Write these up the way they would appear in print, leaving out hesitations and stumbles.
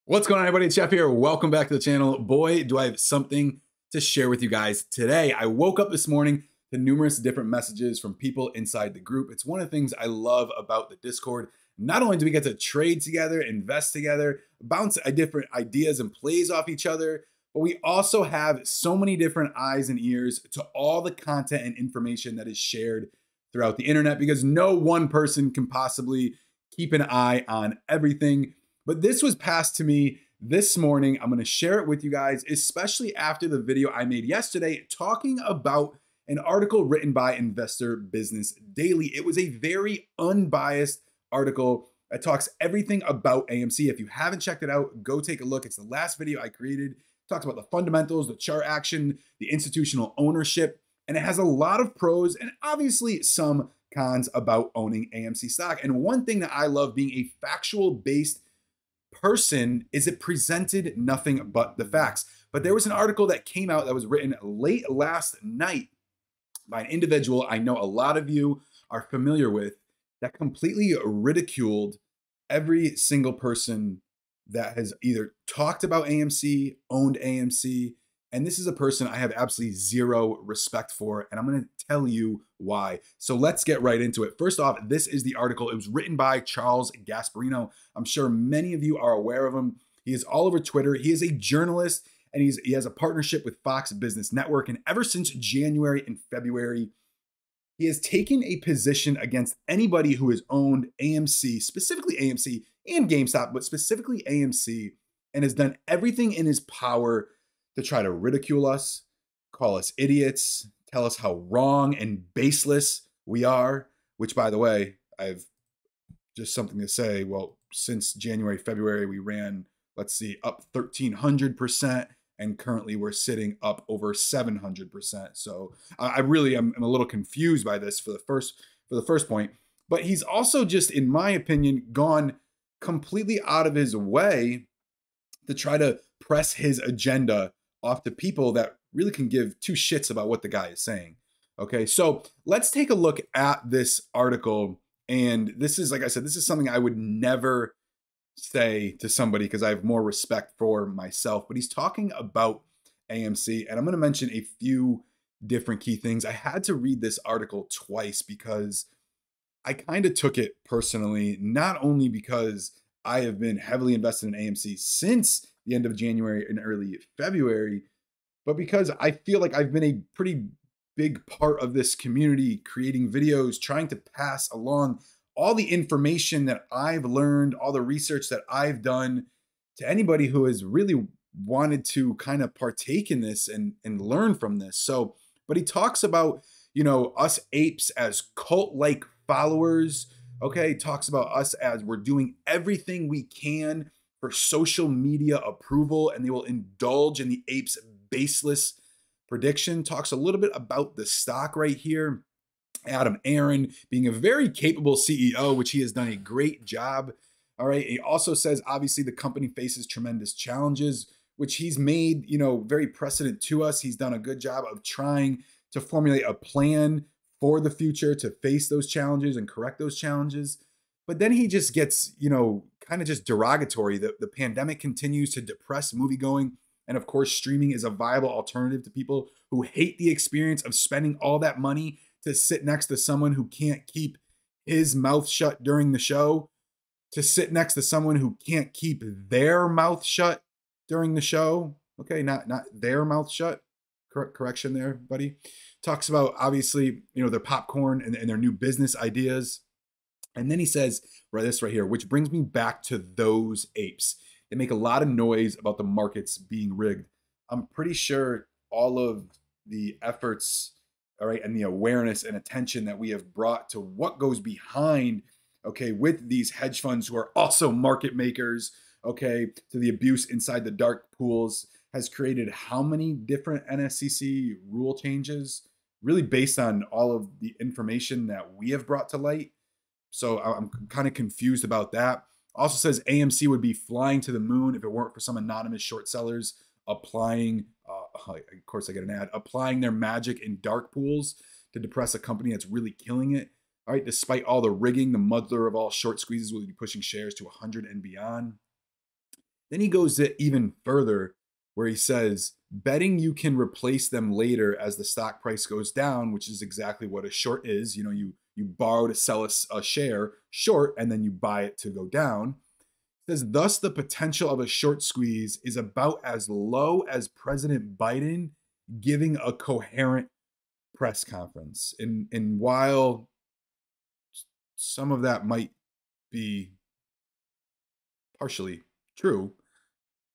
What's going on, everybody? It's Jeff here. Welcome back to the channel. Boy, do I have something to share with you guys today. I woke up this morning to numerous different messages from people inside the group. It's one of the things I love about the Discord. Not only do we get to trade together, invest together, bounce different ideas and plays off each other, but we also have so many different eyes and ears to all the content and information that is shared throughout the internet, because no one person can possibly keep an eye on everything. But this was passed to me this morning. I'm going to share it with you guys, especially after the video I made yesterday talking about an article written by Investor Business Daily. It was a very unbiased article that talks everything about AMC. If you haven't checked it out, go take a look. It's the last video I created. It talks about the fundamentals, the chart action, the institutional ownership, and it has a lot of pros and obviously some cons about owning AMC stock. And one thing that I love being a factual-based person is it presented nothing but the facts. But there was an article that came out that was written late last night by an individual I know a lot of you are familiar with that completely ridiculed every single person that has either talked about AMC, owned AMC, and this is a person I have absolutely zero respect for, and I'm going to tell you why. So let's get right into it. First off, this is the article. It was written by Charles Gasparino. I'm sure many of you are aware of him. He is all over Twitter. He is a journalist, and he has a partnership with Fox Business Network. And ever since January and February, he has taken a position against anybody who has owned AMC, specifically AMC and GameStop, but specifically AMC, and has done everything in his power to try to ridicule us, call us idiots, tell us how wrong and baseless we are, which, by the way, I've just something to say. Well, since January, February, we ran, let's see, up 1,300%, and currently we're sitting up over 700%. So I really am a little confused by this for the first point. But he's also just, in my opinion, gone completely out of his way to try to press his agenda off to people that really can give two shits about what the guy is saying. Okay, so let's take a look at this article. And this is, like I said, this is something I would never say to somebody because I have more respect for myself. But he's talking about AMC, and I'm going to mention a few different key things. I had to read this article twice because I kind of took it personally, not only because I have been heavily invested in AMC since the end of January and early February, but because I feel like I've been a pretty big part of this community, creating videos, trying to pass along all the information that I've learned, all the research that I've done to anybody who has really wanted to kind of partake in this and learn from this. So, but he talks about, us apes as cult-like followers. Okay, he talks about us as we're doing everything we can for social media approval, and they will indulge in the apes' baseless prediction. Talks a little bit about the stock right here. Adam Aaron being a very capable CEO, which he has done a great job. All right. He also says, obviously, the company faces tremendous challenges, which he's made, very precedent to us. He's done a good job of trying to formulate a plan for the future to face those challenges and correct those challenges. But then he just gets, kind of just derogatory. The pandemic continues to depress moviegoing. And of course, streaming is a viable alternative to people who hate the experience of spending all that money to sit next to someone who can't keep his mouth shut during the show, to sit next to someone who can't keep their mouth shut during the show. Okay, not their mouth shut. Correction there, buddy. Talks about, obviously, their popcorn and their new business ideas. And then he says, this right here, which brings me back to those apes. They make a lot of noise about the markets being rigged. I'm pretty sure all of the efforts, all right, and the awareness and attention that we have brought to what goes behind, okay, with these hedge funds who are also market makers, okay, to the abuse inside the dark pools, has created how many different NSCC rule changes, really based on all of the information that we have brought to light. So I'm kind of confused about that. Also says AMC would be flying to the moon if it weren't for some anonymous short sellers applying, of course I get an ad, applying their magic in dark pools to depress a company that's really killing it. All right, despite all the rigging, the muddler of all short squeezes will be pushing shares to 100 and beyond. Then he goes it even further where he says, betting you can replace them later as the stock price goes down, which is exactly what a short is. You know, you borrow to sell a share short and then you buy it to go down. It says, thus the potential of a short squeeze is about as low as President Biden giving a coherent press conference. And while some of that might be partially true,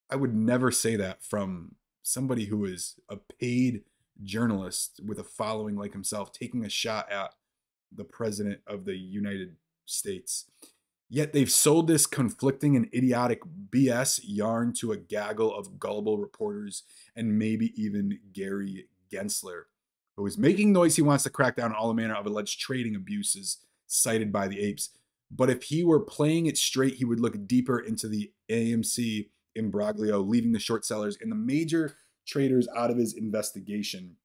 I would never say that from somebody who is a paid journalist with a following like himself, taking a shot at the president of the United States. Yet they've sold this conflicting and idiotic BS yarn to a gaggle of gullible reporters and maybe even Gary Gensler, who is making noise he wants to crack down on all manner of alleged trading abuses cited by the apes. But if he were playing it straight, he would look deeper into the AMC imbroglio, leaving the short sellers and the major traders out of his investigation.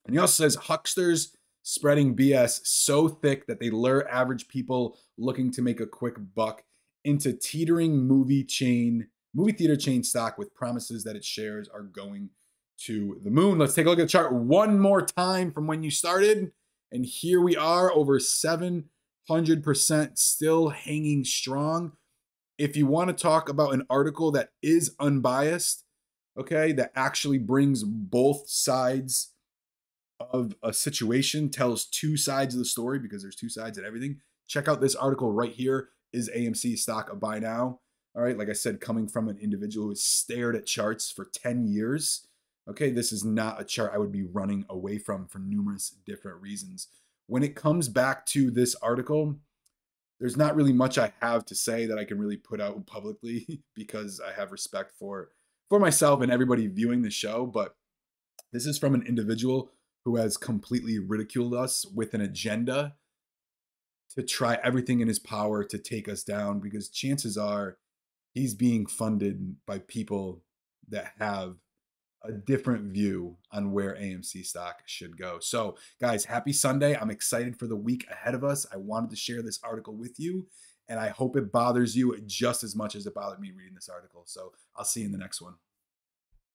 And he also says hucksters spreading BS so thick that they lure average people looking to make a quick buck into teetering movie theater chain stock with promises that its shares are going to the moon. Let's take a look at the chart one more time from when you started. And here we are, over 700%, still hanging strong. If you want to talk about an article that is unbiased, okay, that actually brings both sides of a situation, tells two sides of the story, because there's two sides and everything, check out this article right here. Is AMC stock a buy now? All right, like I said, coming from an individual who has stared at charts for 10 years. Okay, this is not a chart I would be running away from for numerous different reasons. When it comes back to this article, there's not really much I have to say that I can really put out publicly because I have respect for myself and everybody viewing the show. But this is from an individual who has completely ridiculed us with an agenda to try everything in his power to take us down, because chances are he's being funded by people that have a different view on where AMC stock should go. So guys, happy Sunday. I'm excited for the week ahead of us. I wanted to share this article with you, and I hope it bothers you just as much as it bothered me reading this article. So I'll see you in the next one.